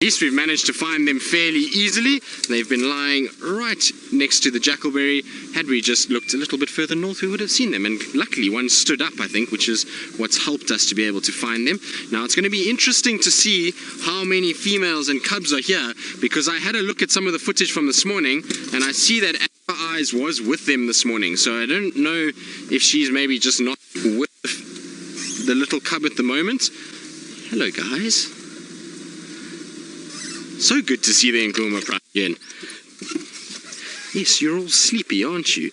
At least we've managed to find them fairly easily. They've been lying right next to the jackalberry. Had we just looked a little bit further north, we would have seen them. And luckily one stood up, I think, which is what's helped us to be able to find them. Now it's going to be interesting to see how many females and cubs are here, because I had a look at some of the footage from this morning and I see that Amber Eyes was with them this morning. So I don't know if she's maybe just not with the little cub at the moment. Hello guys. So good to see the Nkuhuma Pride again. Yes, you're all sleepy, aren't you?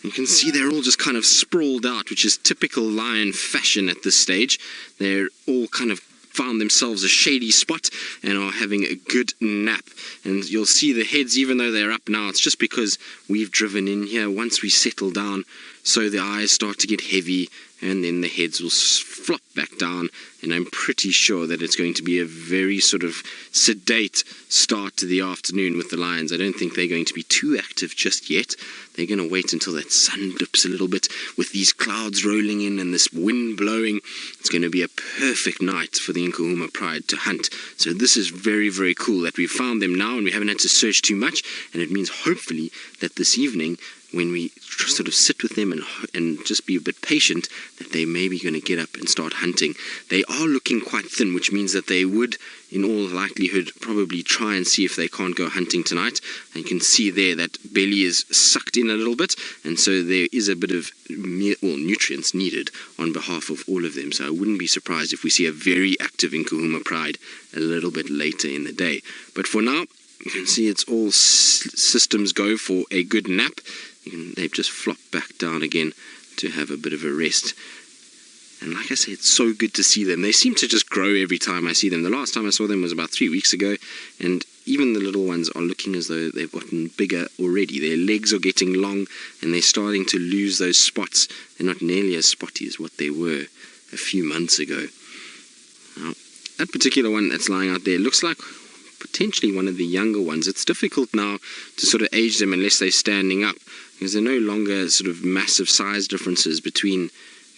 You can see they're all just kind of sprawled out, which is typical lion fashion at this stage. They're all kind of found themselves a shady spot and are having a good nap. And you'll see the heads, even though they're up now, it's just because we've driven in here. Once we settle down, so the eyes start to get heavy and then the heads will flop back down, and I'm pretty sure that it's going to be a very sort of sedate start to the afternoon with the lions. I don't think they're going to be too active just yet. They're going to wait until that sun dips a little bit. With these clouds rolling in and this wind blowing, it's going to be a perfect night for the Nkuhuma Pride to hunt. So this is very, very cool that we've found them now and we haven't had to search too much, and it means hopefully that this evening, when we sort of sit with them and just be a bit patient, that they may be going to get up and start hunting. They are looking quite thin, which means that they would, in all likelihood, probably try and see if they can't go hunting tonight. And you can see there that belly is sucked in a little bit, and so there is a bit of nutrients needed on behalf of all of them. So I wouldn't be surprised if we see a very active Nkuhuma Pride a little bit later in the day. But for now, you can see it's all systems go for a good nap. They've just flopped back down again to have a bit of a rest. And like I say, it's so good to see them. They seem to just grow every time I see them. The last time I saw them was about 3 weeks ago, and even the little ones are looking as though they've gotten bigger already. Their legs are getting long and they're starting to lose those spots. They're not nearly as spotty as what they were a few months ago. Now, that particular one that's lying out there looks like potentially one of the younger ones. It's difficult now to sort of age them unless they're standing up, because there are no longer sort of massive size differences between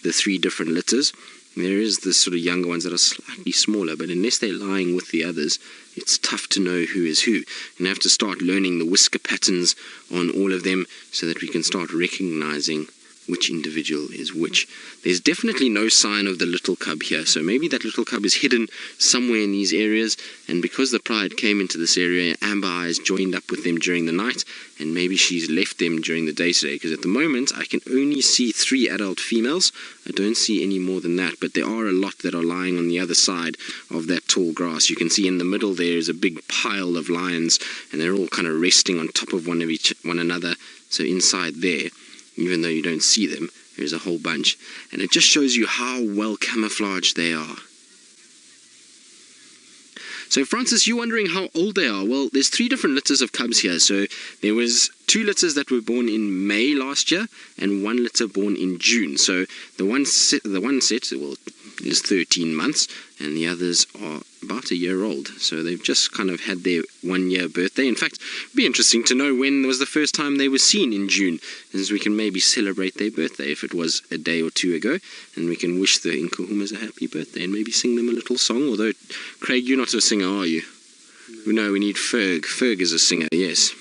the three different litters. There is the sort of younger ones that are slightly smaller, but unless they're lying with the others, it's tough to know who is who. And I have to start learning the whisker patterns on all of them so that we can start recognizing which individual is which. There's definitely no sign of the little cub here, so maybe that little cub is hidden somewhere in these areas, and because the Pride came into this area, Amber Eyes joined up with them during the night, and maybe she's left them during the day today, because at the moment I can only see 3 adult females. I don't see any more than that, but there are a lot that are lying on the other side of that tall grass. You can see in the middle there is a big pile of lions, and they're all kind of resting on top of one another. So inside there, even though you don't see them, there's a whole bunch. And it just shows you how well camouflaged they are. So Francis, you're wondering how old they are. Well, there's 3 different litters of cubs here. So there was 2 litters that were born in May last year and 1 litter born in June. So the one set is 13 months and the others are about a year old. So they've just kind of had their 1-year birthday. In fact, it'd be interesting to know when was the first time they were seen in June, as we can maybe celebrate their birthday if it was a day or 2 ago, and we can wish the Nkuhumas a happy birthday and maybe sing them a little song. Although, Craig, you're not a singer, are you? No, we need Ferg. Ferg is a singer, yes.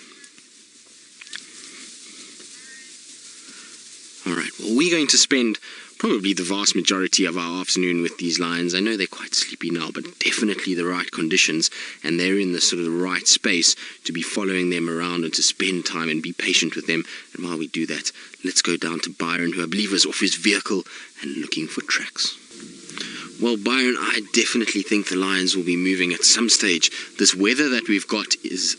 Alright, well, we're going to spend probably the vast majority of our afternoon with these lions. I know they're quite sleepy now, but definitely the right conditions, and they're in the sort of right space to be following them around and to spend time and be patient with them. And while we do that, let's go down to Byron, who I believe is off his vehicle and looking for tracks. Well, Byron, I definitely think the lions will be moving at some stage. This weather that we've got is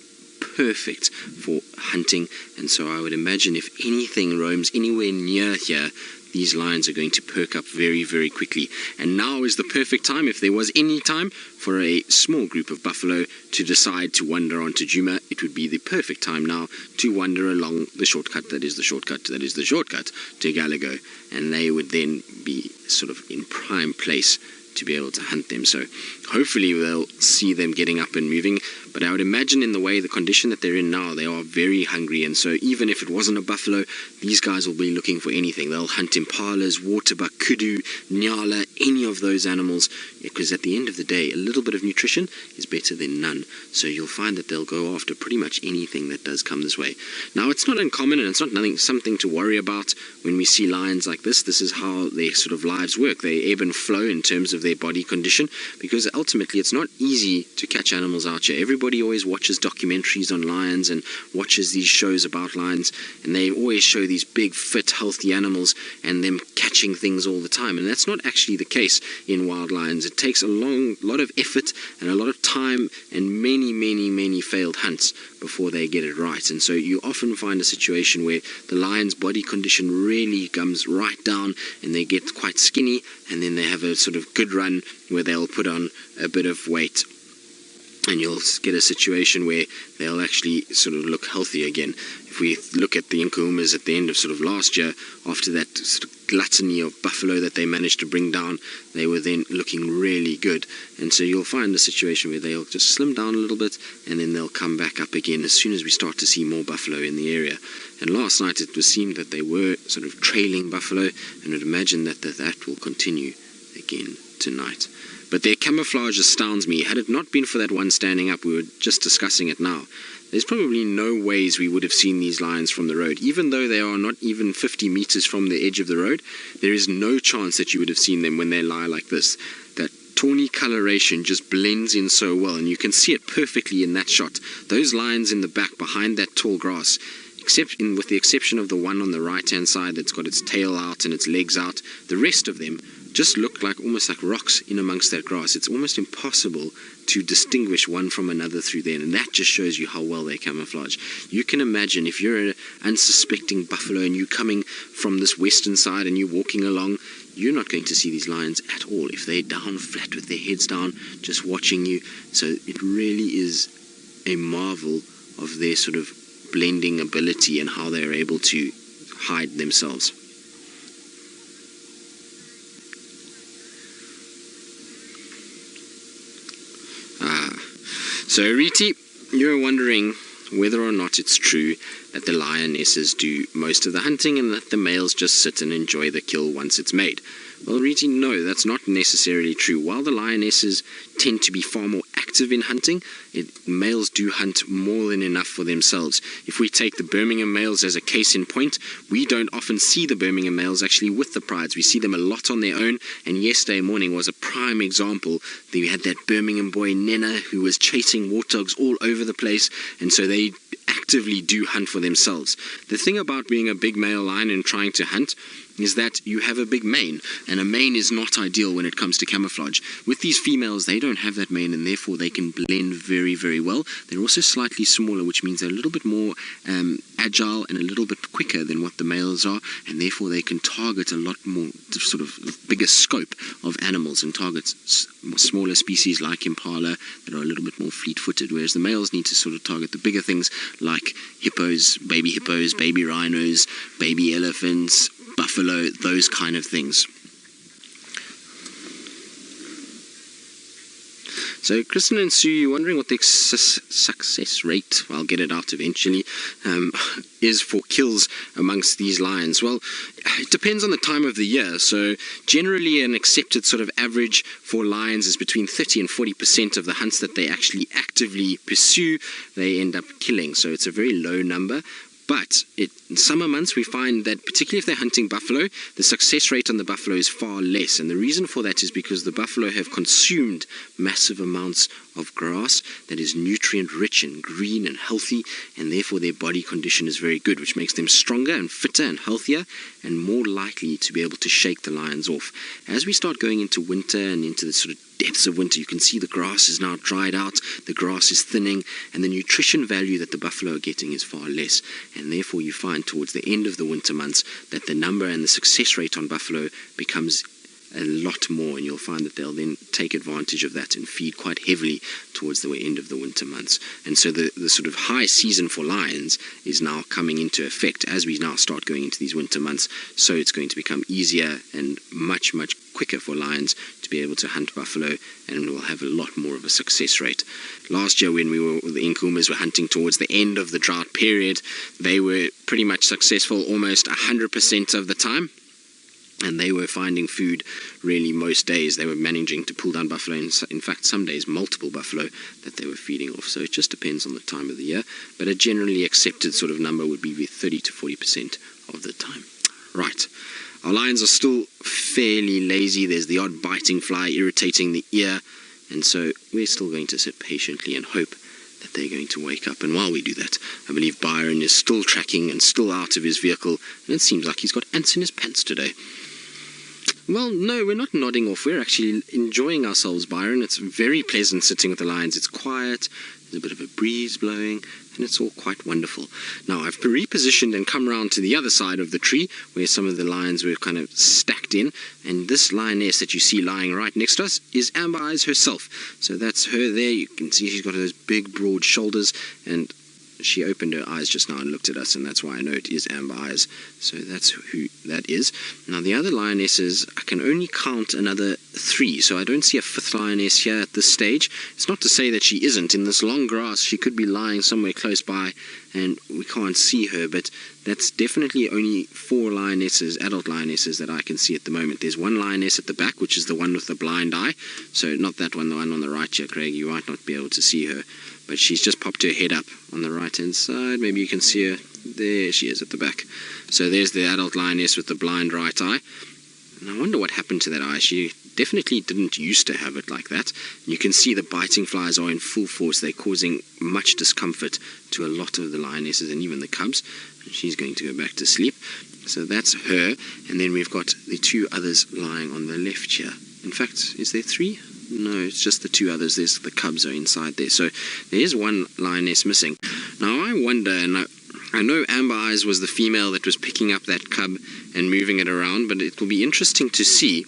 perfect for hunting, and so I would imagine if anything roams anywhere near here, these lions are going to perk up very, very quickly. And now is the perfect time, if there was any time, for a small group of buffalo to decide to wander onto Djuma. It would be the perfect time now to wander along the shortcut that is the shortcut to Galago. And they would then be sort of in prime place to be able to hunt them. So hopefully we'll see them getting up and moving, but I would imagine in the condition that they're in now, they are very hungry, and so even if it wasn't a buffalo, these guys will be looking for anything. They'll hunt impalas, waterbuck, kudu, nyala, any of those animals, because at the end of the day, a little bit of nutrition is better than none. So you'll find that they'll go after pretty much anything that does come this way. Now, it's not uncommon, and it's not something to worry about when we see lions like this. This is how their sort of lives work. They ebb and flow in terms of their body condition, because ultimately it's not easy to catch animals out here. Everybody always watches documentaries on lions and watches these shows about lions, and they always show these big, fit, healthy animals and them catching things all the time, and that's not actually the case in wild lions. It takes a lot of effort and a lot of time and many failed hunts before they get it right. And so you often find a situation where the lion's body condition really comes right down and they get quite skinny, and then they have a sort of good run where they'll put on a bit of weight, and you'll get a situation where they'll actually sort of look healthy again. If we look at the Nkuhumas at the end of sort of last year, after that sort of gluttony of buffalo that they managed to bring down, they were then looking really good. And so you'll find a situation where they'll just slim down a little bit, and then they'll come back up again as soon as we start to see more buffalo in the area. And last night it was seen that they were sort of trailing buffalo, and I'd imagine that will continue again tonight. But their camouflage astounds me. Had it not been for that one standing up, we were just discussing it now, there's probably no ways we would have seen these lions from the road. Even though they are not even 50 meters from the edge of the road, there is no chance that you would have seen them when they lie like this. That tawny coloration just blends in so well, and you can see it perfectly in that shot. Those lions in the back behind that tall grass, with the exception of the one on the right hand side that's got its tail out and its legs out, the rest of them just look like almost like rocks in amongst that grass. It's almost impossible to distinguish one from another through there, and that just shows you how well they camouflage. You can imagine if you're an unsuspecting buffalo and you're coming from this western side and you're walking along, you're not going to see these lions at all if they're down flat with their heads down just watching you. So it really is a marvel of their sort of blending ability and how they're able to hide themselves. So Riti, you're wondering whether or not it's true that the lionesses do most of the hunting and that the males just sit and enjoy the kill once it's made. Well, Riti, no, that's not necessarily true. While the lionesses tend to be far more active in hunting, males do hunt more than enough for themselves. If we take the Birmingham males as a case in point, we don't often see the Birmingham males actually with the prides. We see them a lot on their own, and yesterday morning was a prime example. We had that Birmingham boy, Nena, who was chasing warthogs all over the place, and so they actively do hunt for themselves. The thing about being a big male lion and trying to hunt is that you have a big mane, and a mane is not ideal when it comes to camouflage. With these females, they don't have that mane, and therefore they can blend very well. They're also slightly smaller, which means they're a little bit more agile and a little bit quicker than what the males are, and therefore they can target a lot more sort of bigger scope of animals and target smaller species like impala that are a little bit more fleet-footed, whereas the males need to sort of target the bigger things like hippos, baby rhinos, baby elephants, buffalo, those kind of things. So Kristen and Sue, you're wondering what the success rate, I'll get it out eventually, is for kills amongst these lions. Well, it depends on the time of the year. So generally an accepted sort of average for lions is between 30 and 40% of the hunts that they actually actively pursue, they end up killing. So it's a very low number. But in summer months, we find that particularly if they're hunting buffalo, the success rate on the buffalo is far less. And the reason for that is because the buffalo have consumed massive amounts of grass that is nutrient rich and green and healthy, and therefore their body condition is very good, which makes them stronger and fitter and healthier and more likely to be able to shake the lions off. As we start going into winter and into the sort of depths of winter, you can see the grass is now dried out, the grass is thinning, and the nutrition value that the buffalo are getting is far less. And therefore you find towards the end of the winter months that the number and the success rate on buffalo becomes a lot more, and you'll find that they'll then take advantage of that and feed quite heavily towards the end of the winter months. And so the sort of high season for lions is now coming into effect as we now start going into these winter months. So it's going to become easier and much quicker for lions to be able to hunt buffalo, and will have a lot more of a success rate. Last year when the Nkuhumas were hunting towards the end of the drought period, they were pretty much successful almost 100% of the time. And they were finding food really most days. They were managing to pull down buffalo, and in fact some days multiple buffalo that they were feeding off. So it just depends on the time of the year, but a generally accepted sort of number would be 30 to 40% of the time. Right, our lions are still fairly lazy. There's the odd biting fly irritating the ear, and so we're still going to sit patiently and hope that they're going to wake up. And while we do that, I believe Byron is still tracking and still out of his vehicle, and it seems like he's got ants in his pants today. Well, no, we're not nodding off. We're actually enjoying ourselves, Byron. It's very pleasant sitting with the lions. It's quiet, there's a bit of a breeze blowing, and it's all quite wonderful. Now, I've repositioned and come round to the other side of the tree where some of the lions were kind of stacked in, and this lioness that you see lying right next to us is Amber Eyes herself. So that's her there. You can see she's got those big, broad shoulders, and she opened her eyes just now and looked at us, and that's why I know it is Amber Eyes. So that's who that is. Now the other lionesses, I can only count another 3, so I don't see a 5th lioness here at this stage. It's not to say that she isn't. In this long grass, she could be lying somewhere close by, and we can't see her, but that's definitely only 4 lionesses, adult lionesses, that I can see at the moment. There's one lioness at the back, which is the one with the blind eye. So not that one, the one on the right here, Craig. You might not be able to see her, but she's just popped her head up on the right-hand side. Maybe you can see her. There she is at the back. So there's the adult lioness with the blind right eye. And I wonder what happened to that eye. She definitely didn't used to have it like that. You can see the biting flies are in full force. They're causing much discomfort to a lot of the lionesses and even the cubs. And she's going to go back to sleep. So that's her. And then we've got the 2 others lying on the left here. In fact, is there 3? No, it's just the 2 others. There's the cubs are inside there. So there is one lioness missing. Now I wonder, and I know Amber Eyes was the female that was picking up that cub and moving it around, but it will be interesting to see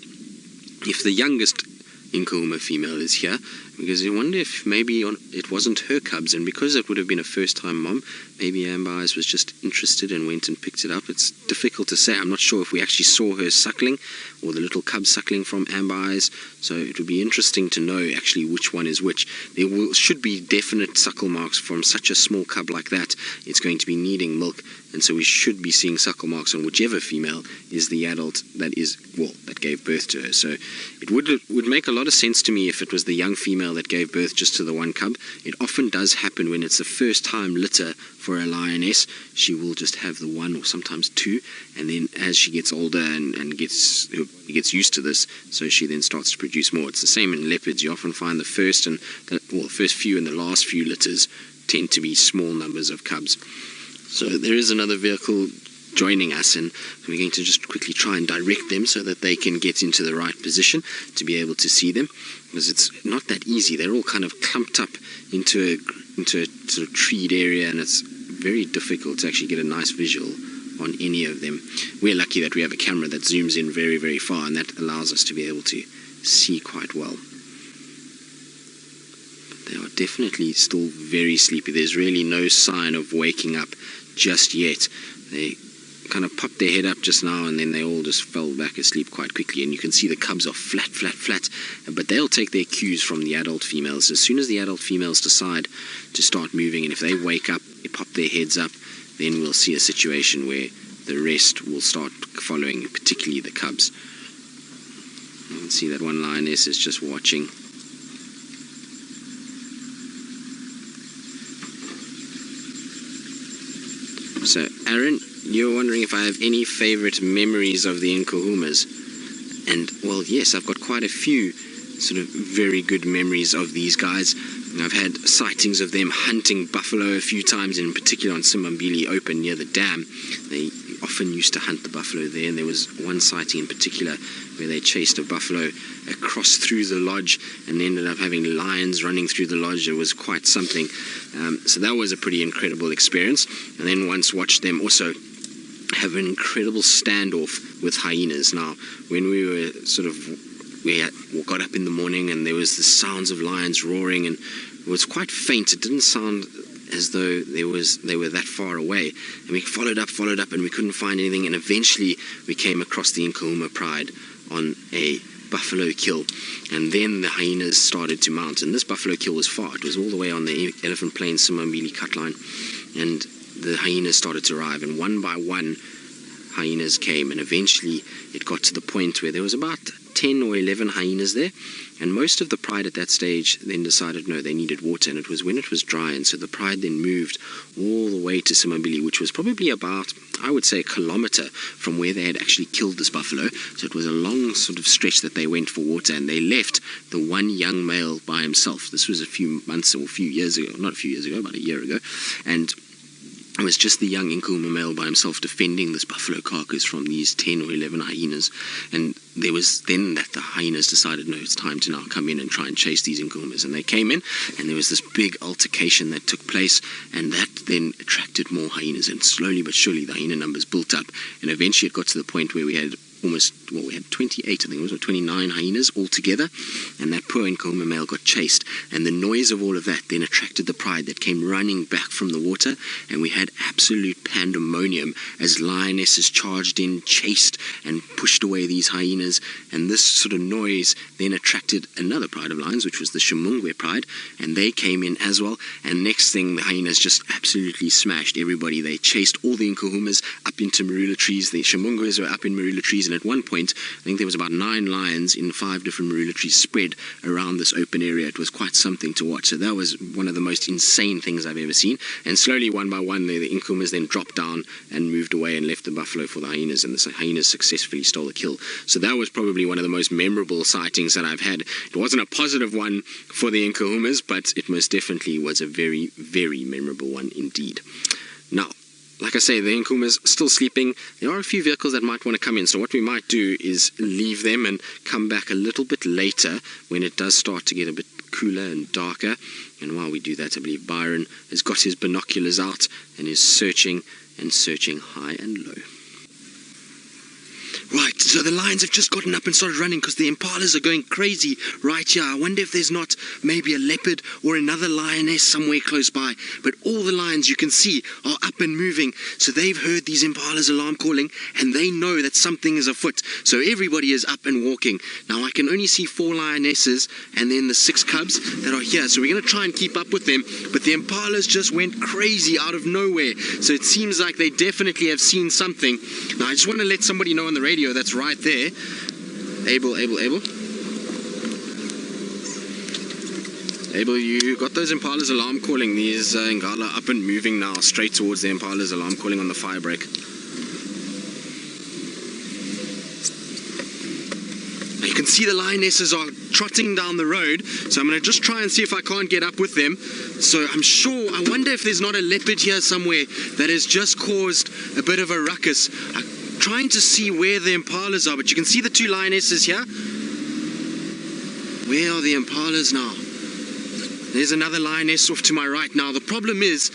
if the youngest Nkuhuma female is here, because I wonder if maybe it wasn't her cubs, and because it would have been a first-time mom, maybe Amber Eyes was just interested and went and picked it up. It's difficult to say. I'm not sure if we actually saw her suckling or the little cub suckling from Amber Eyes, so it would be interesting to know actually which one is which. There should be definite suckle marks from such a small cub like that. It's going to be needing milk, and so we should be seeing suckle marks on whichever female is the adult that gave birth to her. So it would make a lot of sense to me if it was the young female that gave birth just to the one cub. It often does happen when it's the first time litter for a lioness. She will just have the 1 or sometimes 2, and then as she gets older and gets used to this, so she then starts to produce more. It's the same in leopards. You often find the first few and the last few litters tend to be small numbers of cubs. So there is another vehicle joining us, and we're going to just quickly try and direct them so that they can get into the right position to be able to see them, because it's not that easy. They're all kind of clumped up into a sort of treed area, and it's very difficult to actually get a nice visual on any of them. We're lucky that we have a camera that zooms in very, very far, and that allows us to be able to see quite well. But they are definitely still very sleepy. There's really no sign of waking up just yet. They kind of popped their head up just now, and then they all just fell back asleep quite quickly, and you can see the cubs are flat, but they'll take their cues from the adult females. As soon as the adult females decide to start moving, and if they wake up, they pop their heads up, then we'll see a situation where the rest will start following, particularly the cubs. You can see that one lioness is just watching. So, Aaron, you're wondering if I have any favorite memories of the Nkuhumas. And, well, yes, I've got quite a few sort of very good memories of these guys. I've had sightings of them hunting buffalo a few times, in particular on Simbambili Open near the dam. They often used to hunt the buffalo there, and there was one sighting in particular where they chased a buffalo across through the lodge and ended up having lions running through the lodge. It was quite something. So that was a pretty incredible experience. And then once watched them also have an incredible standoff with hyenas. Now, when we were we got up in the morning and there was the sounds of lions roaring, and it was quite faint. It didn't sound as though they were that far away. And we followed up, and we couldn't find anything. And eventually we came across the Nkuhuma Pride on a buffalo kill. And then the hyenas started to mount. And this buffalo kill was far. It was all the way on the Elephant Plains Simbambili cut line. And the hyenas started to arrive. And one by one, hyenas came. And eventually it got to the point where there was about 10 or 11 hyenas there. And most of the Pride at that stage then decided no, they needed water, and it was when it was dry. And so the Pride then moved all the way to Simbambili, which was probably about, I would say, a kilometer from where they had actually killed this buffalo. So it was a long sort of stretch that they went for water, and they left the one young male by himself. This was a few months or a few years ago, not a few years ago, about a year ago. And it was just the young Nkuhuma male by himself defending this buffalo carcass from these 10 or 11 hyenas. And there was then that the hyenas decided, no, it's time to now come in and try and chase these Nkuhumas. And they came in, and there was this big altercation that took place, and that then attracted more hyenas. And slowly but surely the hyena numbers built up. And eventually it got to the point where we had we had 28, I think it was, or 29 hyenas altogether, and that poor Nkuhuma male got chased, and the noise of all of that then attracted the Pride that came running back from the water, and we had absolute pandemonium as lionesses charged in, chased and pushed away these hyenas. And this sort of noise then attracted another Pride of lions, which was the Shimungwe Pride, and they came in as well. And next thing, the hyenas just absolutely smashed everybody. They chased all the Nkuhumas up into marula trees. The Shimungwes were up in marula trees, and at one point, I think there was about 9 lions in 5 different marula trees spread around this open area. It was quite something to watch. So that was one of the most insane things I've ever seen. And slowly, one by one, the Nkuhumas then dropped down and moved away and left the buffalo for the hyenas, and the hyenas successfully stole the kill. So that was probably one of the most memorable sightings that I've had. It wasn't a positive one for the Nkuhumas, but it most definitely was a very, very memorable one indeed. Now, like I say, the Nkuhuma's still sleeping. There are a few vehicles that might want to come in, so what we might do is leave them and come back a little bit later when it does start to get a bit cooler and darker. And while we do that, I believe Byron has got his binoculars out and is searching and searching high and low. Right, so the lions have just gotten up and started running because the impalas are going crazy right here. I wonder if there's not maybe a leopard or another lioness somewhere close by. But all the lions you can see are up and moving. So they've heard these impalas alarm calling, and they know that something is afoot. So everybody is up and walking. Now I can only see 4 lionesses and then the 6 cubs that are here. So we're going to try and keep up with them. But the impalas just went crazy out of nowhere. So it seems like they definitely have seen something. Now I just want to let somebody know on the radio that's right there. Abel, you got those impalas alarm calling. These Ngala up and moving now straight towards the impalas alarm calling on the fire break. Now you can see the lionesses are trotting down the road, so I'm going to just try and see if I can't get up with them. So I'm sure, I wonder if there's not a leopard here somewhere that has just caused a bit of a ruckus. Trying to see where the impalas are, but you can see the 2 lionesses here. Where are the impalas now? There's another lioness off to my right now. The problem is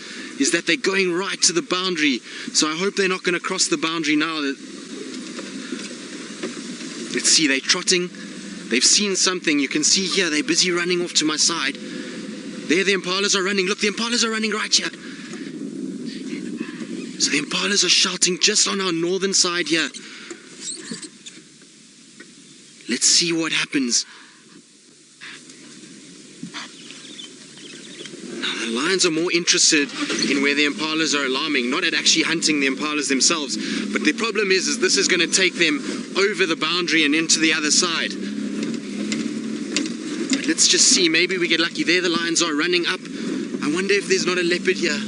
that they're going right to the boundary, so I hope they're not going to cross the boundary now. Let's see, they're trotting. They've seen something. You can see here, they're busy running off to my side. There the impalas are running. Look, the impalas are running right here. So the impalas are shouting just on our northern side here. Let's see what happens. Now the lions are more interested in where the impalas are alarming, not at actually hunting the impalas themselves. But the problem is this is going to take them over the boundary and into the other side. But let's just see, maybe we get lucky. There the lions are running up. I wonder if there's not a leopard here.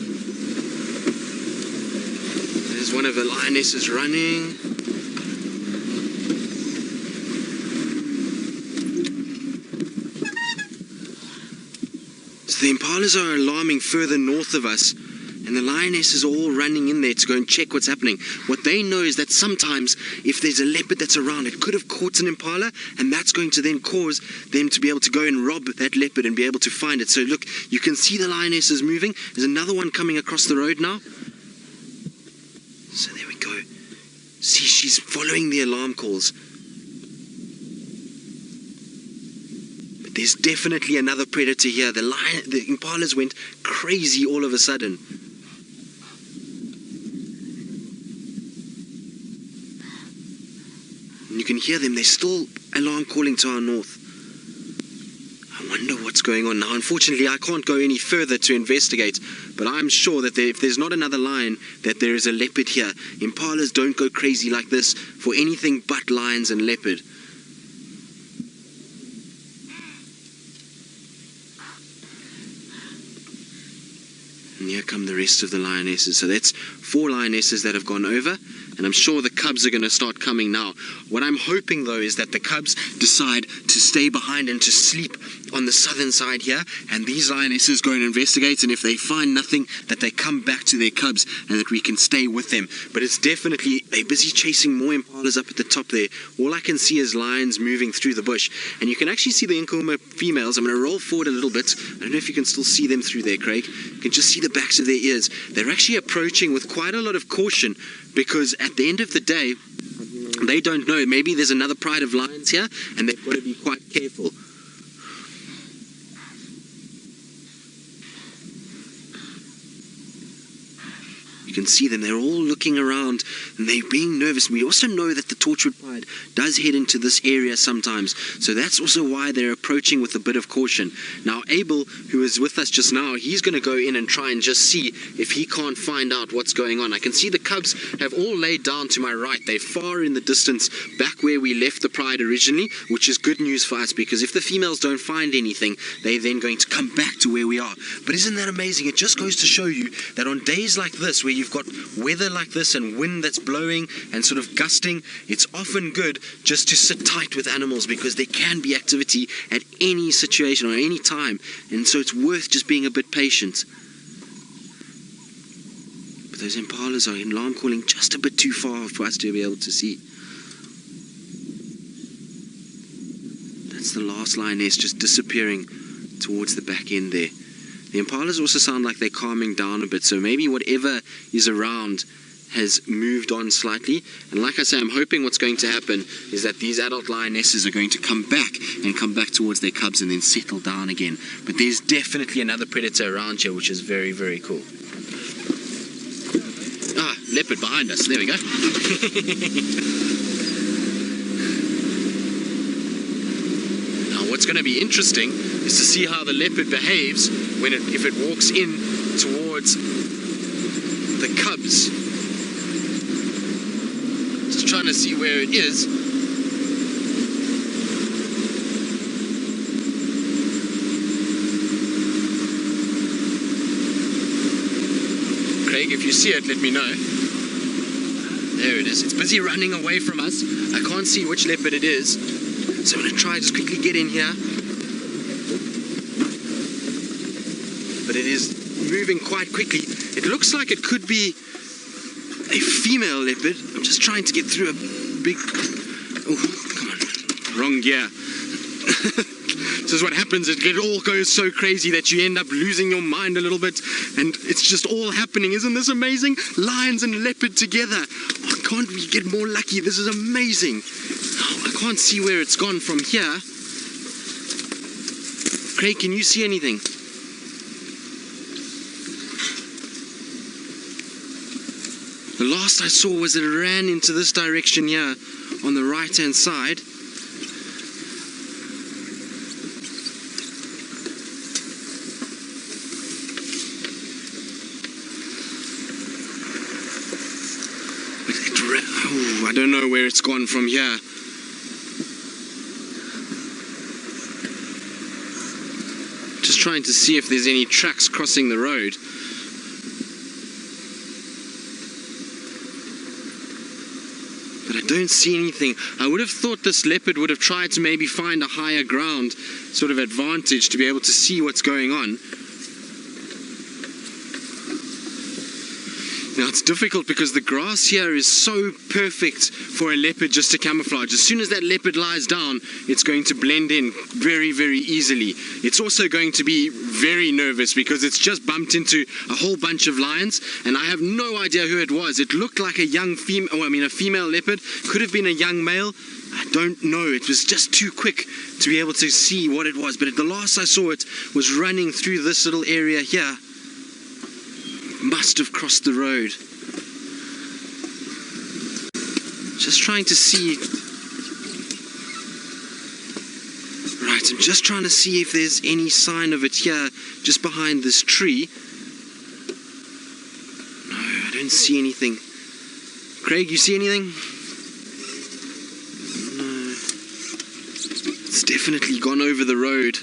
There's one of the lionesses running. So the impalas are alarming further north of us, and the lionesses are all running in there to go and check what's happening. What they know is that sometimes if there's a leopard that's around, it could have caught an impala, and that's going to then cause them to be able to go and rob that leopard and be able to find it. So look, you can see the lionesses moving. There's another one coming across the road now. So there we go. See, she's following the alarm calls. But there's definitely another predator here. The impalas went crazy all of a sudden. And you can hear them. They're still alarm calling to our north. I wonder what's going on now. Unfortunately, I can't go any further to investigate, but I'm sure that if there's not another lion, that there is a leopard here. Impalas don't go crazy like this for anything but lions and leopard. And here come the rest of the lionesses. So that's 4 lionesses that have gone over, and I'm sure the cubs are going to start coming now. What I'm hoping though is that the cubs decide to stay behind and to sleep on the southern side here, and these lionesses go and investigate, and if they find nothing, that they come back to their cubs and that we can stay with them. But it's definitely, they're busy chasing more impalas up at the top there. All I can see is lions moving through the bush, and you can actually see the Nkuhuma females. I'm going to roll forward a little bit. I don't know if you can still see them through there, Craig. You can just see the backs of their ears. They're actually approaching with quite a lot of caution, because at the end of the day, they don't know. Maybe there's another pride of lions here, and they've got to be quite careful. You can see them, they're all looking around and they're being nervous. We also know that the Torchwood Pride does head into this area sometimes, so that's also why they're approaching with a bit of caution. Now Abel, who is with us just now, he's going to go in and try and just see if he can't find out what's going on. I can see the cubs have all laid down to my right. They're far in the distance, back where we left the pride originally, which is good news for us, because if the females don't find anything, they're then going to come back to where we are. But isn't that amazing? It just goes to show you that on days like this, where you've got weather like this and wind that's blowing and sort of gusting, it's often good just to sit tight with animals, because there can be activity at any situation or any time, and so it's worth just being a bit patient. But those impalas are alarm calling just a bit too far for us to be able to see. That's the last lioness just disappearing towards the back end there. The impalas also sound like they're calming down a bit, so maybe whatever is around has moved on slightly. And like I say, I'm hoping what's going to happen is that these adult lionesses are going to come back towards their cubs and then settle down again. But there's definitely another predator around here, which is very, very cool. Ah, leopard behind us. There we go. What's going to be interesting is to see how the leopard behaves if it walks in towards the cubs. Just trying to see where it is. Craig, if you see it, let me know. There it is. It's busy running away from us. I can't see which leopard it is. So I'm going to try just quickly get in here. But it is moving quite quickly. It looks like it could be a female leopard. I'm just trying to get through a big... Oh, come on. Wrong gear. This is what happens. It all goes so crazy that you end up losing your mind a little bit. And it's just all happening. Isn't this amazing? Lions and leopard together. Oh, can't we get more lucky? This is amazing. I can't see where it's gone from here. Craig, can you see anything? The last I saw was it ran into this direction here on the right hand side. But I don't know where it's gone from here. Just trying to see if there's any tracks crossing the road. But I don't see anything. I would have thought this leopard would have tried to maybe find a higher ground sort of advantage to be able to see what's going on. Now it's difficult because the grass here is so perfect for a leopard just to camouflage. As soon as that leopard lies down, it's going to blend in very, very easily. It's also going to be very nervous because it's just bumped into a whole bunch of lions, and I have no idea who it was. It looked like a young female, a female leopard. Could have been a young male. I don't know. It was just too quick to be able to see what it was. But at the last I saw it was running through this little area here. Must have crossed the road. Just trying to see Right, I'm just trying to see if there's any sign of it here, just behind this tree. No, I don't see anything. Craig, you see anything? No. It's definitely gone over the road.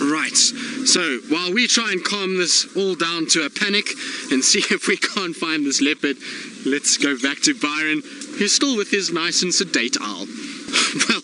Right, so while we try and calm this all down to a panic and see if we can't find this leopard, let's go back to Byron, who's still with his nice and sedate owl. Well,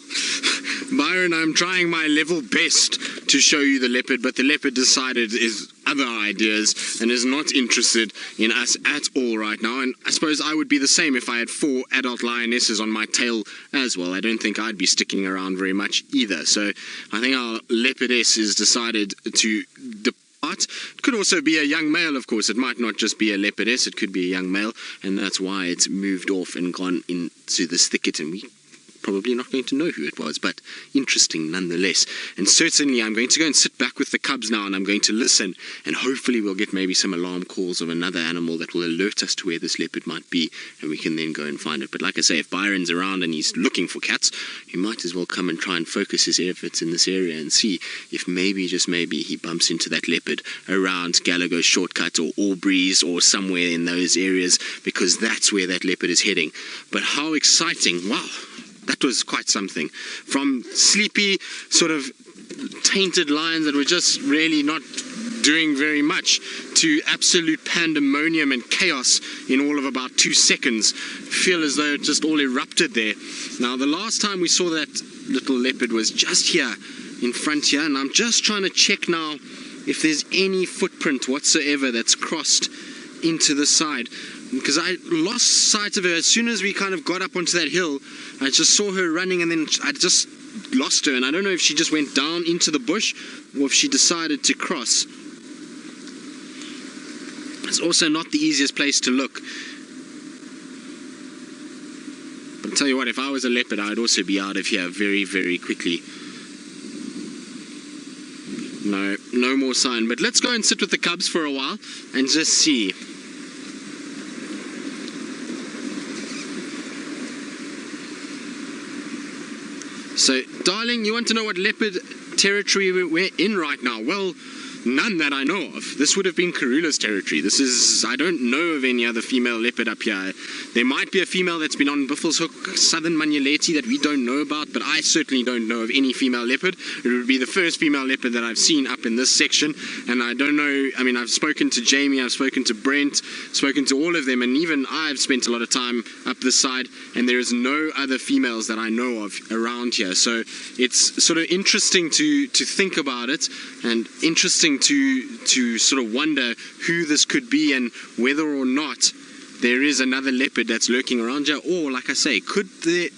Byron, I'm trying my level best to show you the leopard, but the leopard decided his other ideas and is not interested in us at all right now. And I suppose I would be the same if I had 4 adult lionesses on my tail as well. I don't think I'd be sticking around very much either. So I think our leopardess has decided to depart. It could also be a young male, of course. It might not just be a leopardess, it could be a young male, and that's why it's moved off and gone into this thicket, and we probably not going to know who it was, but interesting nonetheless. And certainly I'm going to go and sit back with the cubs now, and I'm going to listen, and hopefully we'll get maybe some alarm calls of another animal that will alert us to where this leopard might be, and we can then go and find it. But like I say, if Byron's around and he's looking for cats, he might as well come and try and focus his efforts in this area and see if maybe, just maybe, he bumps into that leopard around Gallagher Shortcut or Aubrey's or somewhere in those areas, because that's where that leopard is heading. But how exciting. Wow. That was quite something. From sleepy, sort of tainted lions that were just really not doing very much, to absolute pandemonium and chaos in all of about 2 seconds. Feel as though it just all erupted there. Now, the last time we saw that little leopard was just here in front here, and I'm just trying to check now if there's any footprint whatsoever that's crossed into the side, because I lost sight of her as soon as we kind of got up onto that hill. I just saw her running, and then I just lost her, and I don't know if she just went down into the bush or if she decided to cross. It's also not the easiest place to look. But I'll tell you what, if I was a leopard, I'd also be out of here very, very quickly. No more sign. But let's go and sit with the cubs for a while and just see. So, darling, you want to know what leopard territory we're in right now? Well, none that I know of. This would have been Karula's territory. I don't know of any other female leopard up here. There might be a female that's been on Buffelshoek, Southern Manuleti, that we don't know about, but I certainly don't know of any female leopard. It would be the first female leopard that I've seen up in this section, and I don't know, I mean, I've spoken to Jamie, I've spoken to Brent, spoken to all of them, and even I've spent a lot of time up this side, and there is no other females that I know of around here. So it's sort of interesting to think about it, and interesting to sort of wonder who this could be and whether or not there is another leopard that's lurking around here, or, like I say, could the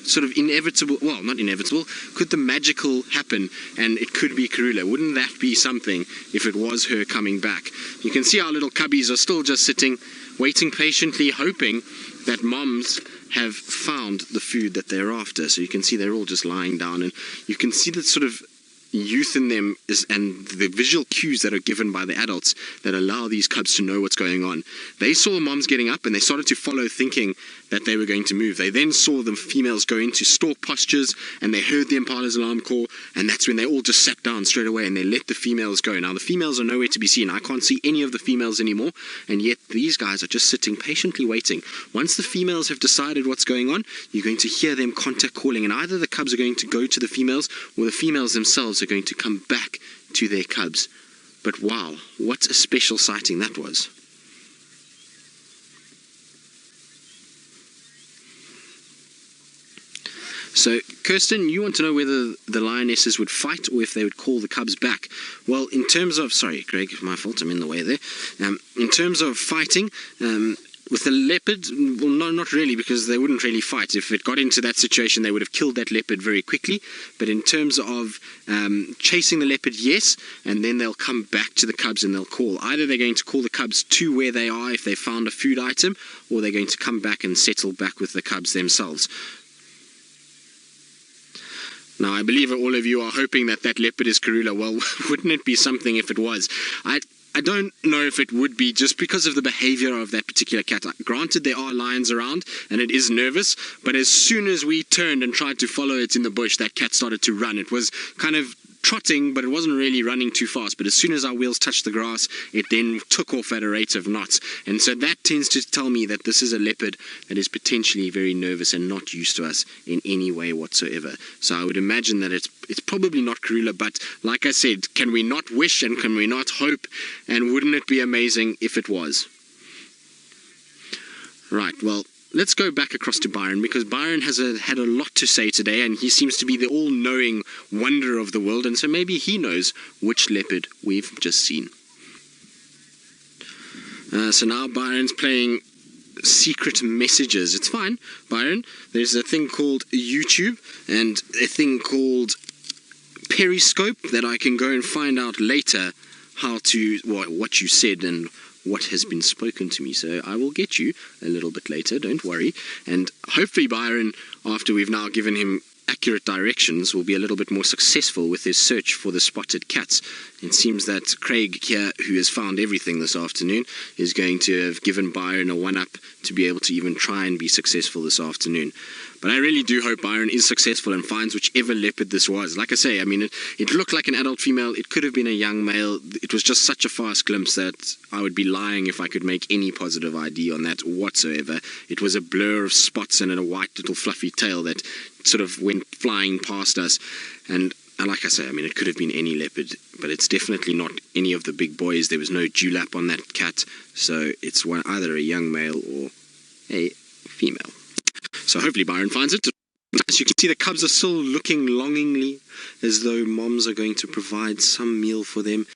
sort of inevitable, well, not inevitable, could the magical happen and it could be Karula? Wouldn't that be something if it was her coming back? You can see our little cubbies are still just sitting, waiting patiently, hoping that moms have found the food that they're after. So you can see they're all just lying down, and you can see that sort of youth in them and the visual cues that are given by the adults that allow these cubs to know what's going on. They saw moms getting up and they started to follow, thinking that they were going to move. They then saw the females go into stalk postures, and they heard the impala's alarm call, and that's when they all just sat down straight away and they let the females go. Now the females are nowhere to be seen. I can't see any of the females anymore, and yet these guys are just sitting patiently waiting. Once the females have decided what's going on, you're going to hear them contact calling, and either the cubs are going to go to the females, or the females themselves are going to come back to their cubs. But wow, what a special sighting that was. So, Kirsten, you want to know whether the lionesses would fight or if they would call the cubs back. Well, in terms of, sorry, Greg, my fault, I'm in the way there. In terms of fighting, with the leopard, well, no, not really, because they wouldn't really fight. If it got into that situation, they would have killed that leopard very quickly. But in terms of chasing the leopard, yes, and then they'll come back to the cubs and they'll call. Either they're going to call the cubs to where they are if they found a food item, or they're going to come back and settle back with the cubs themselves. Now, I believe all of you are hoping that that leopard is Karula. Well, wouldn't it be something if it was? I I don't know if it would be just because of the behavior of that particular cat. Granted, there are lions around and it is nervous, but as soon as we turned and tried to follow it in the bush, that cat started to run. It was kind of trotting, but it wasn't really running too fast. But as soon as our wheels touched the grass, it then took off at a rate of knots. And so that tends to tell me that this is a leopard that is potentially very nervous and not used to us in any way whatsoever. So I would imagine that it's probably not Karula, but like I said, can we not wish and can we not hope? And wouldn't it be amazing if it was? Right, well, let's go back across to Byron, because Byron has had a lot to say today, and he seems to be the all-knowing wonder of the world, and so maybe he knows which leopard we've just seen. So now Byron's playing secret messages. It's fine, Byron. There's a thing called YouTube and a thing called Periscope that I can go and find out later how to, what you said and what has been spoken to me. So I will get you a little bit later, don't worry. And hopefully Byron, after we've now given him accurate directions, will be a little bit more successful with his search for the spotted cats. It seems that Craig here, who has found everything this afternoon, is going to have given Byron a one-up to be able to even try and be successful this afternoon. But I really do hope Byron is successful and finds whichever leopard this was. Like I say, I mean, it looked like an adult female. It could have been a young male. It was just such a fast glimpse that I would be lying if I could make any positive ID on that whatsoever. It was a blur of spots and a white little fluffy tail that sort of went flying past us. And like I say, I mean, it could have been any leopard, but it's definitely not any of the big boys. There was no dewlap on that cat, so it's either a young male or a female. So hopefully Byron finds it. As you can see, the cubs are still looking longingly as though moms are going to provide some meal for them.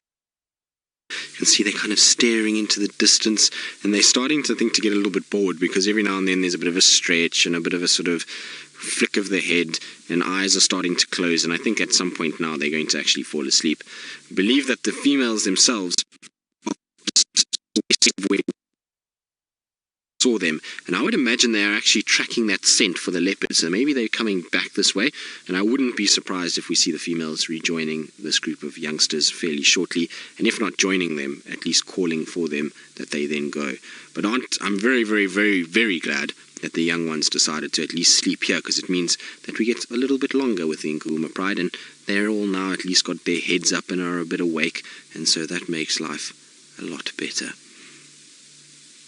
You can see they're kind of staring into the distance, and they're starting to think to get a little bit bored, because every now and then there's a bit of a stretch and a bit of a sort of flick of the head, and eyes are starting to close, and I think at some point now they're going to actually fall asleep. I believe that the females themselves saw them, and I would imagine they are actually tracking that scent for the leopards, so maybe they're coming back this way, and I wouldn't be surprised if we see the females rejoining this group of youngsters fairly shortly, and if not joining them, at least calling for them, that they then go. But I'm very, very, very, very glad that the young ones decided to at least sleep here, because it means that we get a little bit longer with the Nkuhuma Pride, and they're all now at least got their heads up and are a bit awake, and so that makes life a lot better.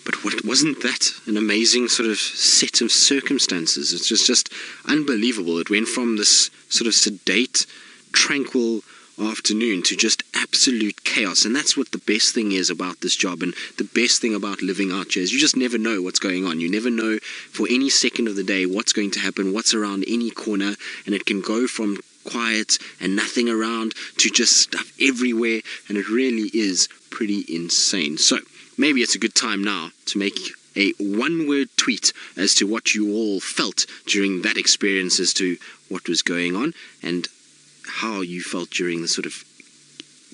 But wasn't that an amazing sort of set of circumstances? It's just unbelievable. It went from this sort of sedate, tranquil afternoon to just absolute chaos. And that's what the best thing is about this job, and the best thing about living out here is you just never know what's going on. You never know for any second of the day what's going to happen, what's around any corner, and it can go from quiet and nothing around to just stuff everywhere, and it really is pretty insane. So maybe it's a good time now to make a one-word tweet as to what you all felt during that experience, as to what was going on and how you felt during the sort of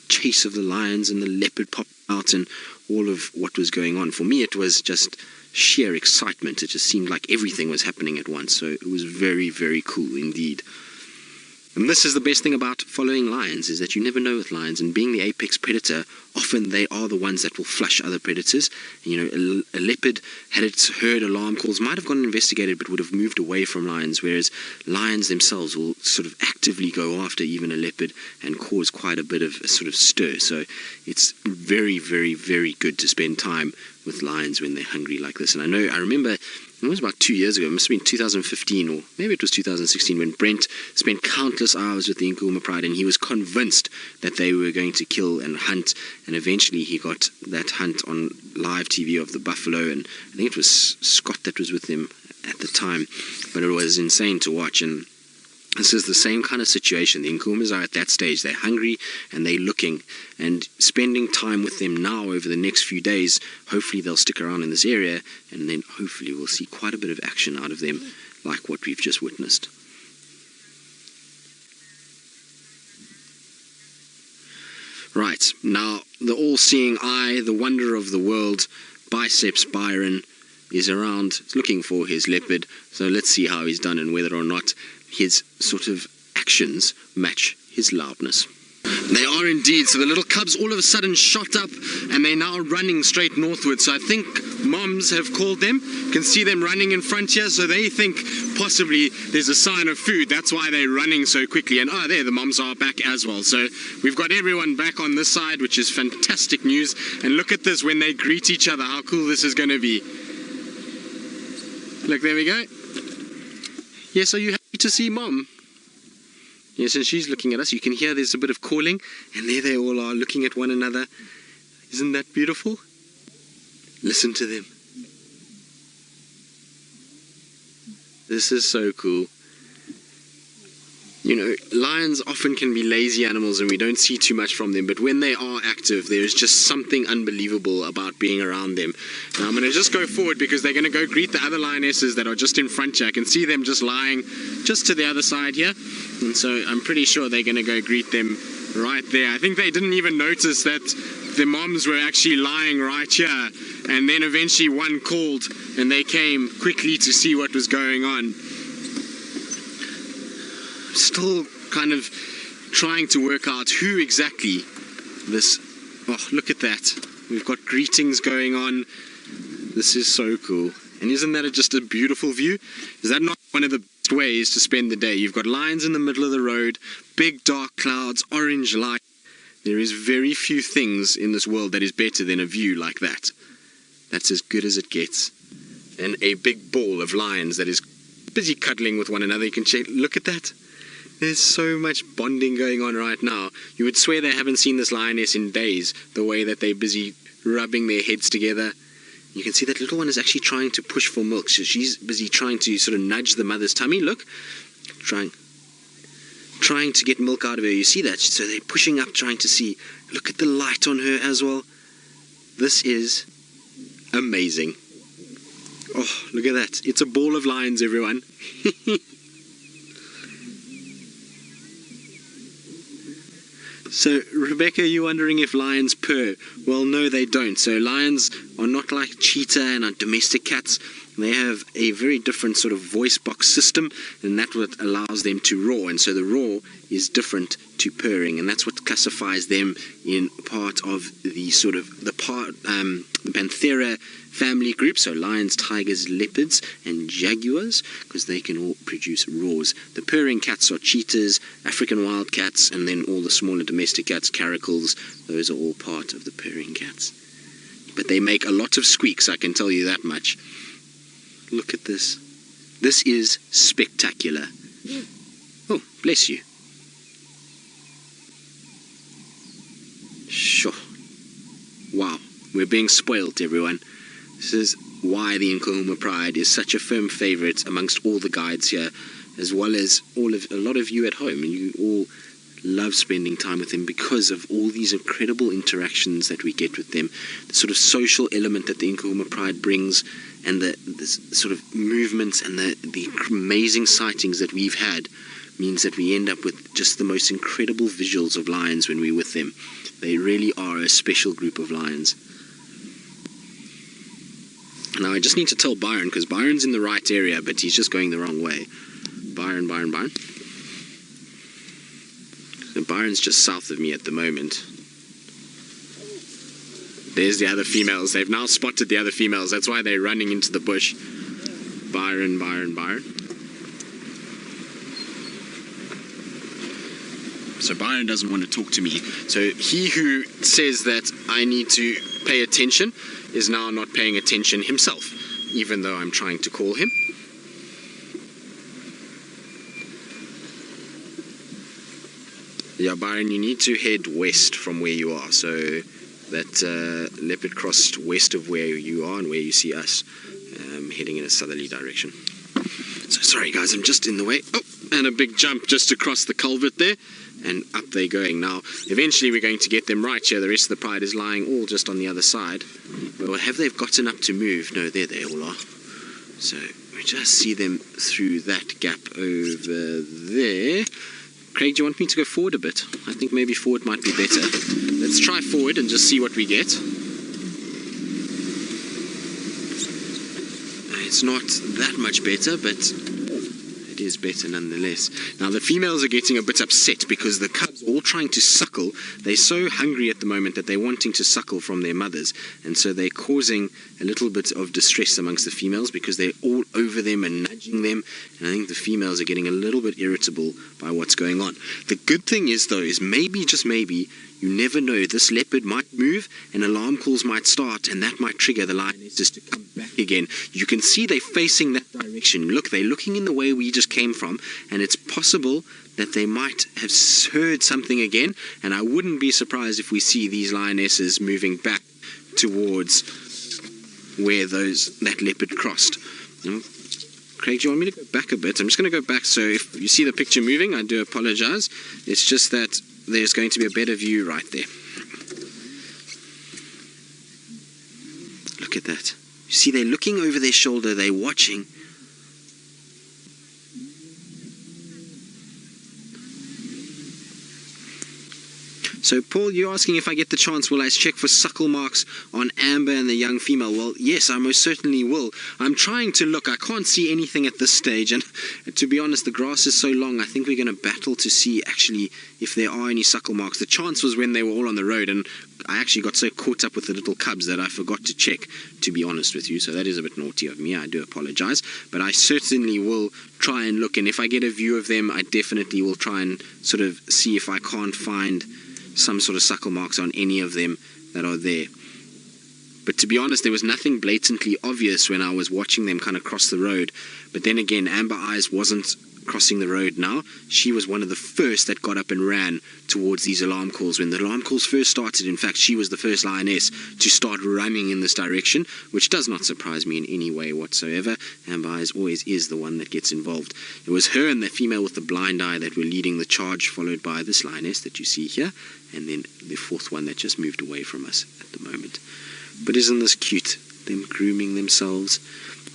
chase of the lions and the leopard pop out and all of what was going on. For me, it was just sheer excitement. It just seemed like everything was happening at once. So it was very, very cool indeed. And this is the best thing about following lions, is that you never know with lions, and being the apex predator, often they are the ones that will flush other predators. You know, a leopard, had it heard alarm calls, might have gone and investigated, but would have moved away from lions, whereas lions themselves will sort of actively go after even a leopard and cause quite a bit of a sort of stir. So it's very, very, very good to spend time with lions when they're hungry like this. And I remember, it was about 2 years ago, it must have been 2015 or maybe it was 2016, when Brent spent countless hours with the Nkuhuma Pride, and he was convinced that they were going to kill and hunt, and eventually he got that hunt on live TV of the buffalo, and I think it was Scott that was with him at the time, but it was insane to watch. And this is the same kind of situation. The Nkuhumas are at that stage. They're hungry and they're looking, and spending time with them now over the next few days, hopefully they'll stick around in this area, and then hopefully we'll see quite a bit of action out of them like what we've just witnessed. Right, now the all-seeing eye, the wonder of the world, Biceps Byron, is around looking for his leopard. So let's see how he's done and whether or not his sort of actions match his loudness. They are indeed. So the little cubs all of a sudden shot up and they're now running straight northward. So I think moms have called them. You can see them running in front here. So they think possibly there's a sign of food. That's why they're running so quickly. And there, the moms are back as well. So we've got everyone back on this side, which is fantastic news. And look at this when they greet each other. How cool this is going to be. Look, there we go. Yes, are you happy to see Mom? Yes, and she's looking at us. You can hear there's a bit of calling, and there they all are looking at one another. Isn't that beautiful? Listen to them. This is so cool. You know, lions often can be lazy animals and we don't see too much from them, but when they are active, there's just something unbelievable about being around them. Now I'm going to just go forward because they're going to go greet the other lionesses that are just in front here. I can see them just lying just to the other side here, and so I'm pretty sure they're going to go greet them right there. I think they didn't even notice that the moms were actually lying right here, and then eventually one called and they came quickly to see what was going on. Still kind of trying to work out who exactly this... Oh, look at that. We've got greetings going on. This is so cool. And isn't that just a beautiful view? Is that not one of the best ways to spend the day? You've got lions in the middle of the road, big dark clouds, orange light. There is very few things in this world that is better than a view like that. That's as good as it gets. And a big ball of lions that is busy cuddling with one another. You can check. Look at that. There's so much bonding going on right now. You would swear they haven't seen this lioness in days, the way that they're busy rubbing their heads together. You can see that little one is actually trying to push for milk. So she's busy trying to sort of nudge the mother's tummy. Look, trying to get milk out of her. You see that? So they're pushing up, trying to see. Look at the light on her as well. This is amazing. Oh, look at that. It's a ball of lions, everyone. So, Rebecca, you're wondering if lions purr. Well, no, they don't. So lions are not like cheetah and our domestic cats. They have a very different sort of voice box system, and that's what allows them to roar. And so the roar is different to purring, and that's what classifies them in part of the sort of the Panthera family group. So lions, tigers, leopards, and jaguars, because they can all produce roars. The purring cats are cheetahs, African wild cats, and then all the smaller domestic cats, caracals. Those are all part of the purring cats. But they make a lot of squeaks, I can tell you that much. Look at this. This is spectacular. Oh, bless you. Sure. Wow. We're being spoilt, everyone. This is why the Nkuhuma Pride is such a firm favorite amongst all the guides here, as well as a lot of you at home. And you all love spending time with them because of all these incredible interactions that we get with them. The sort of social element that the Nkuhuma Pride brings, and the sort of movements and the amazing sightings that we've had means that we end up with just the most incredible visuals of lions when we're with them. They really are a special group of lions. Now I just need to tell Byron, because Byron's in the right area, but he's just going the wrong way. Byron. So Byron's just south of me at the moment. There's the other females. They've now spotted the other females. That's why they're running into the bush. Byron. So Byron doesn't want to talk to me. So he who says that I need to pay attention is now not paying attention himself, even though I'm trying to call him. Yeah, Byron, you need to head west from where you are. So that leopard crossed west of where you are and where you see us, heading in a southerly direction. So sorry guys, I'm just in the way. Oh, and a big jump just across the culvert there, and up they're going. Now eventually we're going to get them right here. The rest of the pride is lying all just on the other side. Well, have they gotten up to move? No, there they all are. So we just see them through that gap over there. Craig, do you want me to go forward a bit? I think maybe forward might be better. Let's try forward and just see what we get. It's not that much better, but it it is better nonetheless. Now the females are getting a bit upset because the cubs are all trying to suckle. They're so hungry at the moment that they're wanting to suckle from their mothers, and so they're causing a little bit of distress amongst the females because they're all over them and nudging them, and I think the females are getting a little bit irritable by what's going on. The good thing is though, is maybe, just maybe, you never know, this leopard might move and alarm calls might start, and that might trigger the lionesses to come back again. You can see they're facing that direction. Look, they're looking in the way we just came from, and it's possible that they might have heard something again, and I wouldn't be surprised if we see these lionesses moving back towards where that leopard crossed. Craig, do you want me to go back a bit? I'm just going to go back, so if you see the picture moving, I do apologize. It's just that there's going to be a better view right there. Look at that. You see, they're looking over their shoulder, they're watching. So, Paul, you're asking if I get the chance, will I check for suckle marks on Amber and the young female? Well, yes, I most certainly will. I'm trying to look. I can't see anything at this stage, and to be honest, the grass is so long, I think we're going to battle to see actually if there are any suckle marks. The chance was when they were all on the road, and I actually got so caught up with the little cubs that I forgot to check, to be honest with you, so that is a bit naughty of me. I do apologize, but I certainly will try and look, and if I get a view of them, I definitely will try and sort of see if I can't find some sort of suckle marks on any of them that are there. But to be honest, there was nothing blatantly obvious when I was watching them kind of cross the road. But then again, Amber Eyes wasn't crossing the road now. She was one of the first that got up and ran towards these alarm calls. When the alarm calls first started, in fact, she was the first lioness to start running in this direction, which does not surprise me in any way whatsoever. Amber Eyes always is the one that gets involved. It was her and the female with the blind eye that were leading the charge, followed by this lioness that you see here, and then the fourth one that just moved away from us at the moment. But isn't this cute? Them grooming themselves.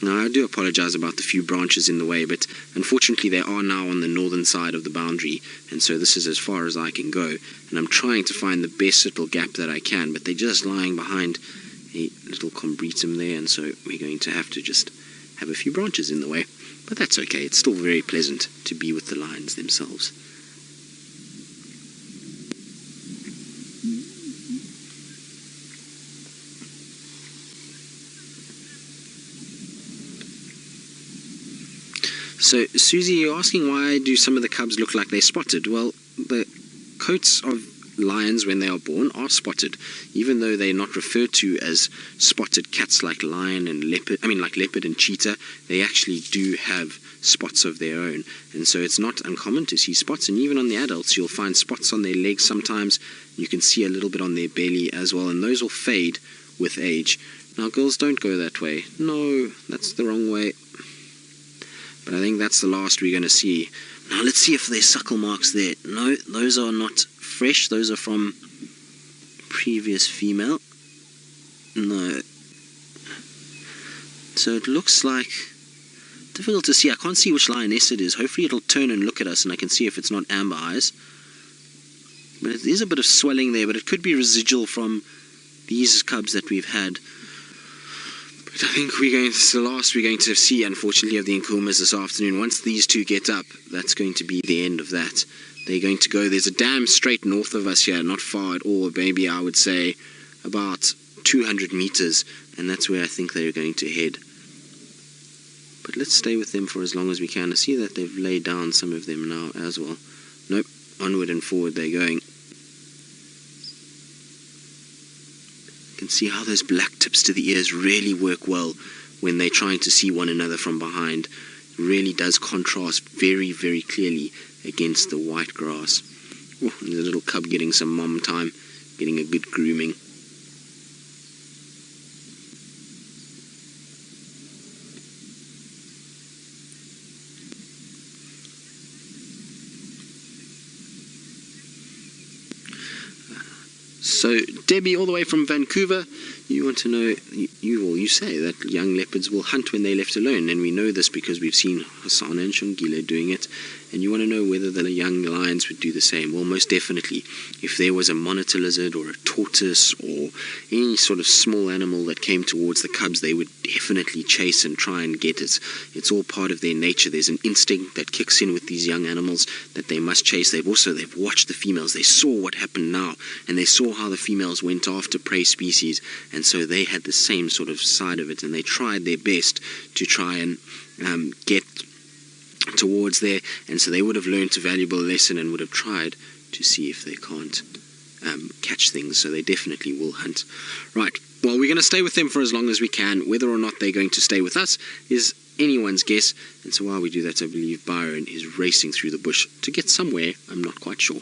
Now, I do apologize about the few branches in the way, but unfortunately they are now on the northern side of the boundary, and so this is as far as I can go, and I'm trying to find the best little gap that I can, but they're just lying behind a little combretum there, and so we're going to have to just have a few branches in the way. But that's okay, it's still very pleasant to be with the lions themselves. So, Susie, you're asking why do some of the cubs look like they're spotted? Well, the coats of lions when they are born are spotted, even though they're not referred to as spotted cats like lion and leopard. Like leopard and cheetah. They actually do have spots of their own, and so it's not uncommon to see spots. And even on the adults, you'll find spots on their legs sometimes. You can see a little bit on their belly as well, and those will fade with age. Now, girls, don't go that way. No, that's the wrong way. But I think that's the last we're going to see. Now let's see if there's suckle marks there. No, those are not fresh. Those are from previous female. No. So it looks like... difficult to see. I can't see which lioness it is. Hopefully it'll turn and look at us and I can see if it's not Amber Eyes. But it is a bit of swelling there, but it could be residual from these cubs that we've had. But I think it's the last we're going to see, unfortunately, of the Nkuhumas this afternoon. Once these two get up, that's going to be the end of that. They're going to go, there's a dam straight north of us here, not far at all, maybe I would say about 200 meters, and that's where I think they're going to head. But let's stay with them for as long as we can. I see that they've laid down some of them now as well. Nope, onward and forward they're going. You can see how those black tips to the ears really work well when they're trying to see one another from behind. It really does contrast very, very clearly against the white grass. Oh, there's a little cub getting some mom time, getting a good grooming. So Debbie, all the way from Vancouver, you want to know, you say that young leopards will hunt when they're left alone, and we know this because we've seen Hasana and Shongile doing it, and you want to know whether the young lions would do the same. Well, most definitely. If there was a monitor lizard or a tortoise or any sort of small animal that came towards the cubs, they would definitely chase and try and get it. It's all part of their nature. There's an instinct that kicks in with these young animals that they must chase. They've watched the females. They saw what happened now, and they saw how the females went after prey species, and so they had the same sort of side of it, and they tried their best to try and get towards there, and so they would have learned a valuable lesson and would have tried to see if they can't catch things. So they definitely will hunt. Right, well, we're going to stay with them for as long as we can. Whether or not they're going to stay with us is anyone's guess, and so while we do that, I believe Byron is racing through the bush to get somewhere. I'm not quite sure.